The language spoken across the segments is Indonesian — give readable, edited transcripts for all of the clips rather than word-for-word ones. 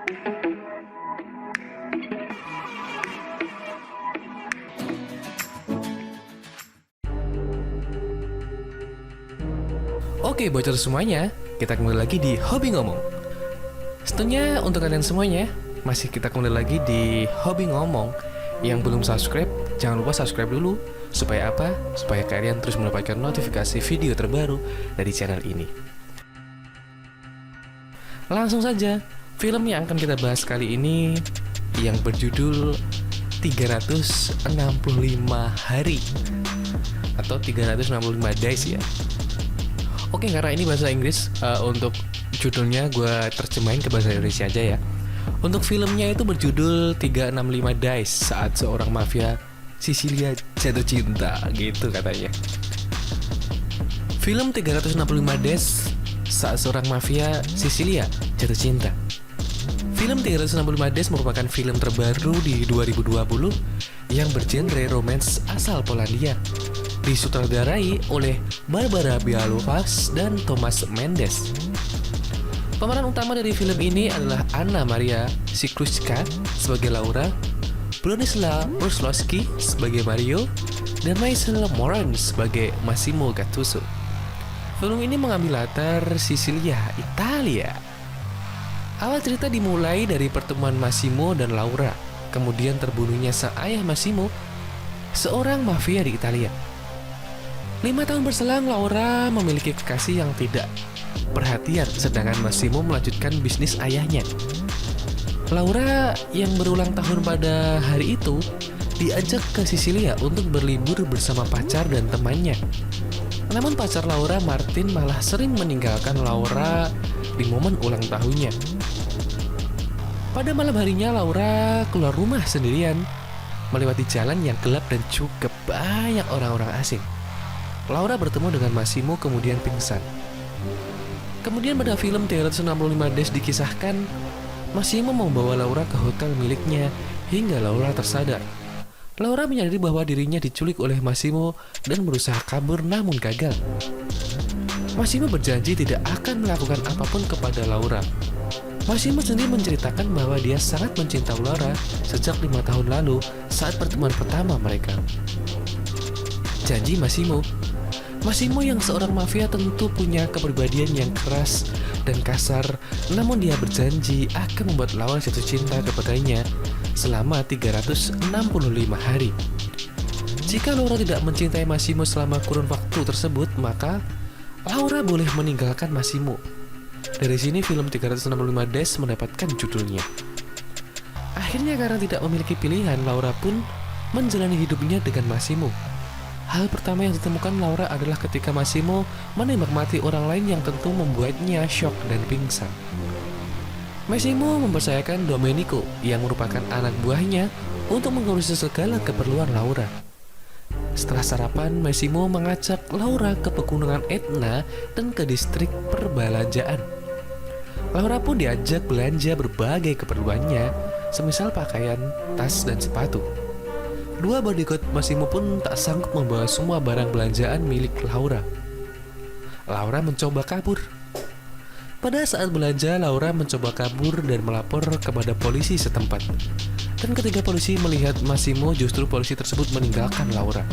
Oke bocor semuanya, kita kembali lagi di Hobi Ngomong. Tentunya untuk kalian semuanya, masih kita kembali lagi di Hobi Ngomong. Yang belum subscribe, jangan lupa subscribe dulu. Supaya apa? Supaya kalian terus mendapatkan notifikasi video terbaru dari channel ini. Langsung saja, film yang akan kita bahas kali ini yang berjudul 365 hari atau 365 days ya. Oke, karena ini bahasa Inggris, untuk judulnya gue terjemahin ke bahasa Indonesia aja ya. Untuk filmnya itu berjudul 365 Days saat seorang mafia Sisilia jatuh cinta, gitu katanya. Film 365 Days saat seorang mafia Sisilia jatuh cinta. Film 365 Days merupakan film terbaru di 2020 yang bergenre romance asal Polandia, disutradarai oleh Barbara Białowacz dan Thomas Mendes. Pemeran utama dari film ini adalah Anna Maria Sikluska sebagai Laura, Bronislaw Brusławski sebagai Mario, dan Michael Moran sebagai Massimo Gattuso. Film ini mengambil latar Sisilia, Italia. Awal cerita dimulai dari pertemuan Massimo dan Laura, kemudian terbunuhnya sang ayah Massimo, seorang mafia di Italia. 5 tahun berselang, Laura memiliki kekasih yang tidak perhatian, sedangkan Massimo melanjutkan bisnis ayahnya. Laura yang berulang tahun pada hari itu diajak ke Sisilia untuk berlibur bersama pacar dan temannya. Namun pacar Laura, Martin, malah sering meninggalkan Laura di momen ulang tahunnya. Pada malam harinya, Laura keluar rumah sendirian, melewati jalan yang gelap dan juga banyak orang-orang asing. Laura bertemu dengan Massimo kemudian pingsan. Kemudian pada film 365 Days dikisahkan, Massimo membawa Laura ke hotel miliknya hingga Laura tersadar. Laura menyadari bahwa dirinya diculik oleh Massimo dan berusaha kabur namun gagal. Massimo berjanji tidak akan melakukan apapun kepada Laura. Massimo sendiri menceritakan bahwa dia sangat mencintai Laura sejak 5 tahun lalu saat pertemuan pertama mereka. Janji Massimo yang seorang mafia tentu punya kepribadian yang keras dan kasar, namun dia berjanji akan membuat Laura jatuh cinta kepadanya selama 365 hari. Jika Laura tidak mencintai Massimo selama kurun waktu tersebut, maka Laura boleh meninggalkan Massimo. Dari sini film 365 Days mendapatkan judulnya. Akhirnya karena tidak memiliki pilihan, Laura pun menjalani hidupnya dengan Massimo. Hal pertama yang ditemukan Laura adalah ketika Massimo menembak mati orang lain yang tentu membuatnya syok dan pingsan. Massimo mempercayakan Domenico yang merupakan anak buahnya untuk mengurusi segala keperluan Laura. Setelah sarapan, Massimo mengajak Laura ke pegunungan Etna dan ke distrik perbelanjaan. Laura pun diajak belanja berbagai keperluannya, semisal pakaian, tas, dan sepatu. Dua bodyguard Massimo pun tak sanggup membawa semua barang belanjaan milik Laura. Laura mencoba kabur. Pada saat belanja, Laura mencoba kabur dan melapor kepada polisi setempat. Dan ketika polisi melihat Massimo, justru polisi tersebut meninggalkan Laura.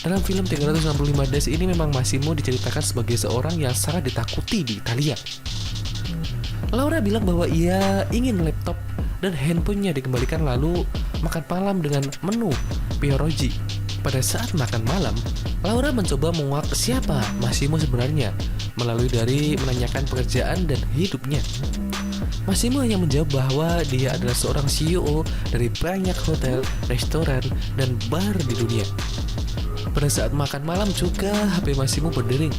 Dalam film 365 Days ini memang Massimo diceritakan sebagai seorang yang sangat ditakuti di Italia. Laura bilang bahwa ia ingin laptop dan handphonenya dikembalikan, lalu makan malam dengan menu pierogi. Pada saat makan malam, Laura mencoba menguak siapa Massimo sebenarnya melalui dari menanyakan pekerjaan dan hidupnya. Massimo hanya menjawab bahwa dia adalah seorang CEO dari banyak hotel, restoran, dan bar di dunia. Pada saat makan malam juga HP Massimo berdering.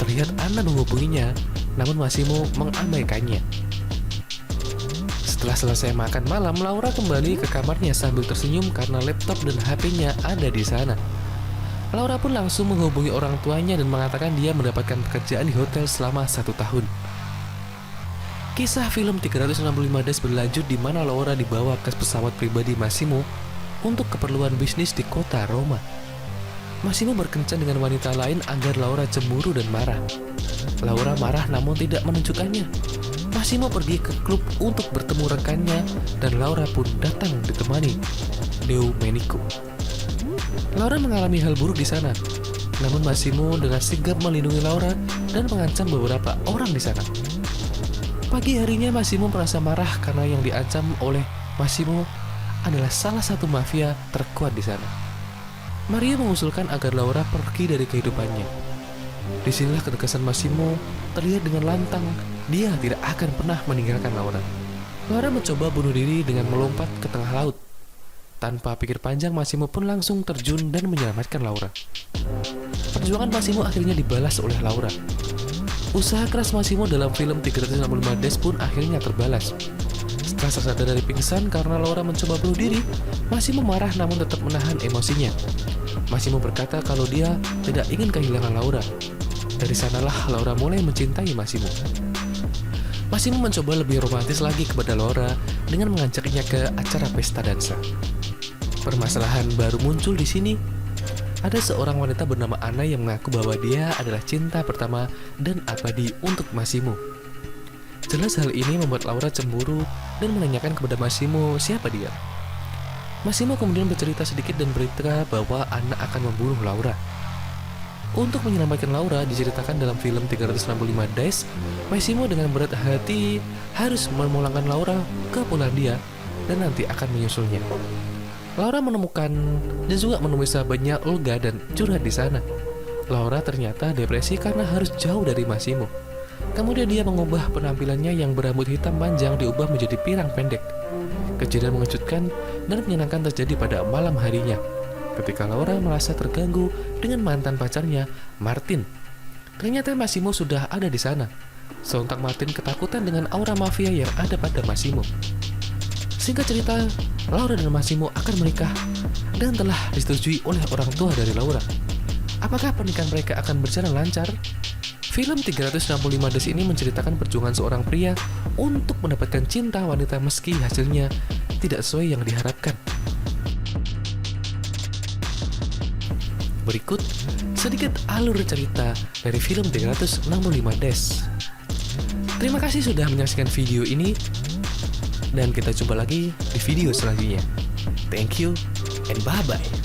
Terlihat Anna menghubunginya, namun Massimo mengabaikannya. Setelah selesai makan malam, Laura kembali ke kamarnya sambil tersenyum karena laptop dan HP-nya ada di sana. Laura pun langsung menghubungi orang tuanya dan mengatakan dia mendapatkan pekerjaan di hotel selama 1 tahun. Kisah film 365 Days berlanjut di mana Laura dibawa ke pesawat pribadi Massimo untuk keperluan bisnis di kota Roma. Massimo berkencan dengan wanita lain agar Laura cemburu dan marah. Laura marah namun tidak menunjukkannya. Massimo pergi ke klub untuk bertemu rekannya dan Laura pun datang ditemani Domenico. Laura mengalami hal buruk di sana, namun Massimo dengan sigap melindungi Laura dan mengancam beberapa orang di sana. Pagi harinya Massimo merasa marah karena yang diancam oleh Massimo adalah salah satu mafia terkuat di sana. Maria mengusulkan agar Laura pergi dari kehidupannya. Disinilah ketegasan Massimo terlihat dengan lantang. Dia tidak akan pernah meninggalkan Laura. Laura mencoba bunuh diri dengan melompat ke tengah laut. Tanpa pikir panjang, Massimo pun langsung terjun dan menyelamatkan Laura. Perjuangan Massimo akhirnya dibalas oleh Laura. Usaha keras Massimo dalam film 365 Days pun akhirnya terbalas. Setelah tersadar dari pingsan karena Laura mencoba bunuh diri, Massimo marah namun tetap menahan emosinya. Massimo berkata kalau dia tidak ingin kehilangan Laura. Dari sanalah Laura mulai mencintai Massimo. Massimo mencoba lebih romantis lagi kepada Laura dengan mengajaknya ke acara pesta dansa. Permasalahan baru muncul di sini. Ada seorang wanita bernama Anna yang mengaku bahwa dia adalah cinta pertama dan abadi untuk Massimo. Jelas hal ini membuat Laura cemburu dan menanyakan kepada Massimo siapa dia. Massimo kemudian bercerita sedikit dan bercerita bahwa Anna akan membunuh Laura. Untuk menyelamatkan Laura diceritakan dalam film 365 Days, Massimo dengan berat hati harus memulangkan Laura ke Polandia dan nanti akan menyusulnya. Laura menemukan dan juga menemui sahabatnya Olga dan curhat di sana. Laura ternyata depresi karena harus jauh dari Massimo. Kemudian dia mengubah penampilannya yang berambut hitam panjang diubah menjadi pirang pendek. Kejadian mengejutkan dan menyenangkan terjadi pada malam harinya, ketika Laura merasa terganggu dengan mantan pacarnya, Martin. Ternyata Massimo sudah ada di sana. Sontak Martin ketakutan dengan aura mafia yang ada pada Massimo. Singkat cerita, Laura dan Massimo akan menikah dan telah disetujui oleh orang tua dari Laura. Apakah pernikahan mereka akan berjalan lancar? Film 365 Days ini menceritakan perjuangan seorang pria untuk mendapatkan cinta wanita meski hasilnya tidak sesuai yang diharapkan. Berikut sedikit alur cerita dari film 365 Days. Terima kasih sudah menyaksikan video ini, dan kita jumpa lagi di video selanjutnya. Thank you and bye-bye.